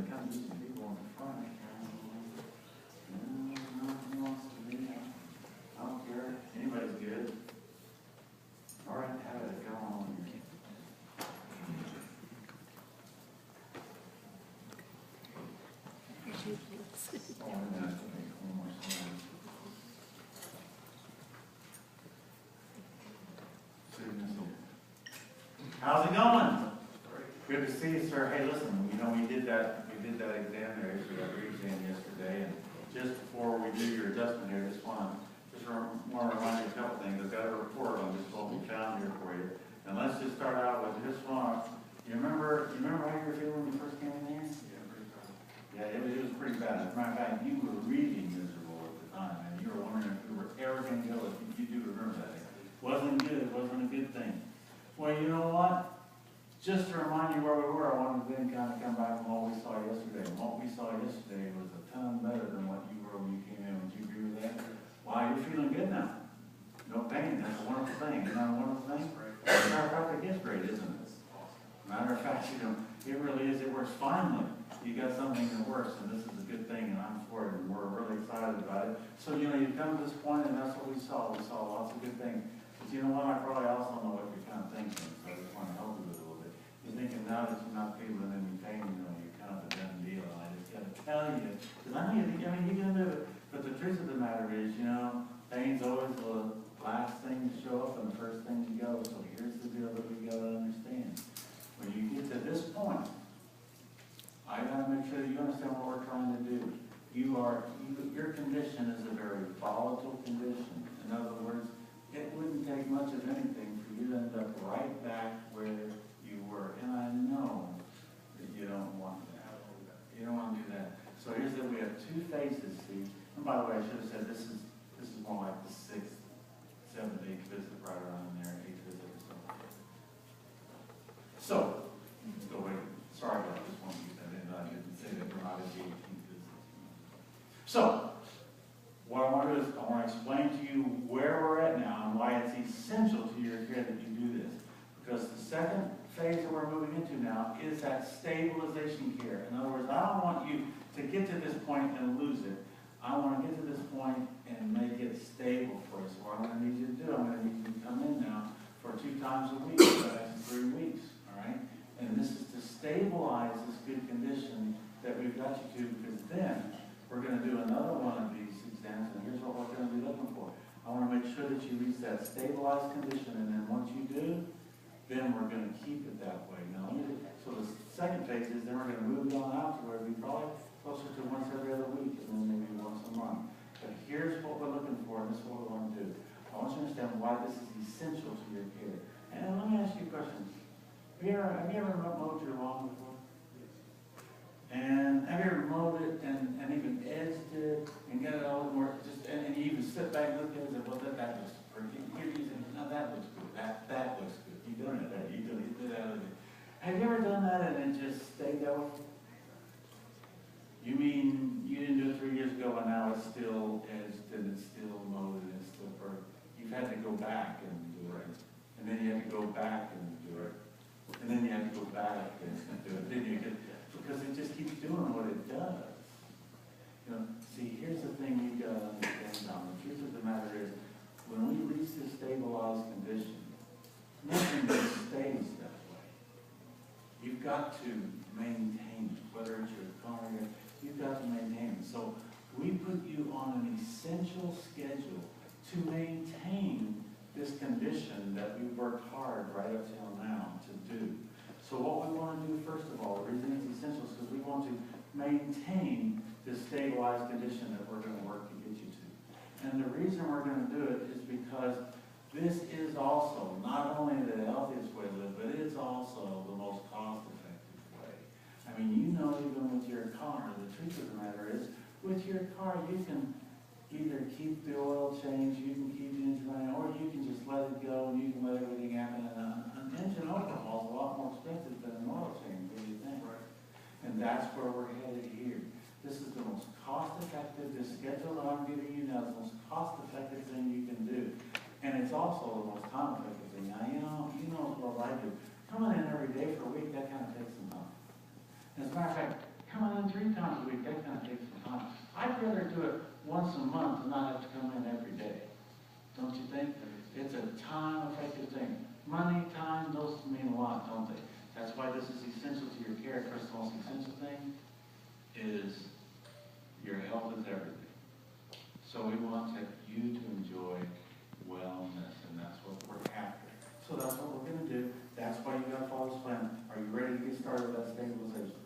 kind of some people on the front. Nothing wants to be. I don't care. Anybody's good. All right, how did it go on here? Oh, I'm gonna have to make one more slide. How's it going? Good to see you, sir. Hey, listen, we did that exam there, we got re-exam yesterday, and just before we do your adjustment here, just want to remind you a couple things. I've got a report on just what we found here for you. And let's just start out with this one. You remember how you were feeling when you first came in here? Yeah, pretty proud. Yeah, it was pretty bad. As a matter of fact, you were really miserable at the time, and you were wondering if you were ever going to go. If you do remember that. Wasn't good. Wasn't a good thing. Well, you know what? Just to remind you where we were, I wanted to then kind of come back from what we saw yesterday. And what we saw yesterday was a ton better than what you were when you came in. Would you agree with that? Wow, you're feeling good now. No pain. That's a wonderful thing. Isn't that a wonderful thing? As a matter of fact, it is great, isn't it? Matter of fact, it really is. It works finally. You got something that works, and this is a good thing, and I'm for it, and we're really excited about it. So, you come to this point, and that's what we saw. We saw lots of good things. But you know what? I probably also know what you're kind of thinking, so I just want to help you with it a little bit. You're thinking now that you're not feeling any pain, you're kind of a done deal. And I just got to tell you, because I know you can do it. But the truth of the matter is, pain's always the last thing to show up and the first thing to go. So here's the deal that we got to understand. When you get to this point, I got to make sure that you understand what we're trying to do. Your condition is a very volatile condition. In other words, it wouldn't take much of anything for you to end up right back where you were. And I know that you don't want that. You don't want to do that. So here's that we have two phases, see. And by the way, I should have said this is more like the 6th, 7th, 8th visit right around there, 8th visit or so. So, go wait. Sorry about this one. I didn't say that we're not at the 18th visit. So, what I want to do is I want to explain to you where we're at now and why it's essential to your care that you do this. Because the second phase that we're moving into now is that stabilization care. In other words, I don't want you to get to this point and lose it. I want to get to this point and make it stable for us. So what I'm going to need you to do, I'm going to need you to come in now for 2 times a week for the next 3 weeks. All right? And this is to stabilize this good condition that we've got you to, because then we're going to do another one of these exams, and here's what we're going to be looking for. I want to make sure that you reach that stabilized condition, and then once you do, then we're going to keep it that way. Now, so the second phase is then we're going to move it on out to where we probably closer to once every other week, and then maybe once a month. But here's what we're looking for, and this is what we want to do. I want you to understand why this is essential to your care. And let me ask you a question. Have you ever mowed your lawn before? And have you ever mowed it and even edged it and got it all more, and you even sit back and look at it and say, well, that looks pretty. You say, no, that looks good. That looks good. You done it. You did that. Have you ever done that and it just stayed that way? You mean you didn't do it 3 years ago and now it's still edged and it's still mowed and it's still perfect? You've had to go back and do it. And then you have to go back and do it. And then you have to go back and do it. Then you get, because it just keeps doing what it does. See, here's the thing you've got to understand, Tom. The truth of the matter is, when we reach this stabilized condition, nothing just stays that way. You've got to maintain it, whether it's your car, you've got to maintain it. So we put you on an essential schedule to maintain this condition that we've worked hard right up till now to do. So what we want to do, first of all, the reason it's essential is because we want to maintain this stabilized condition that we're going to work to get you to. And the reason we're going to do it is because this is also not only the healthiest way to live, but it's also the most cost-effective way. I mean, even with your car, the truth of the matter is, with your car, you can either keep the oil change, you can keep the engine running, or you can just let it go and you can let everything happen. And an engine overhaul is a lot more expensive than an oil change, what do you think? Right. And that's where we're headed here. This is the most cost-effective, this schedule that I'm giving you now is the most cost-effective thing you can do. And it's also the most time-effective thing. Now, you know what I do. Coming in every day for a week, that kind of takes some time. As a matter of fact, coming in in 3 times a week, that kind of takes some time. I'd rather do it once a month and not have to come in every day. Don't you think? It's a time-effective thing. Money, time, those mean a lot, don't they? That's why this is essential to your care. First of all, the essential thing is your health is everything. So we want you to enjoy wellness, and that's what we're after. So that's what we're going to do. That's why you got to follow this plan. Are you ready to get started with that stabilization?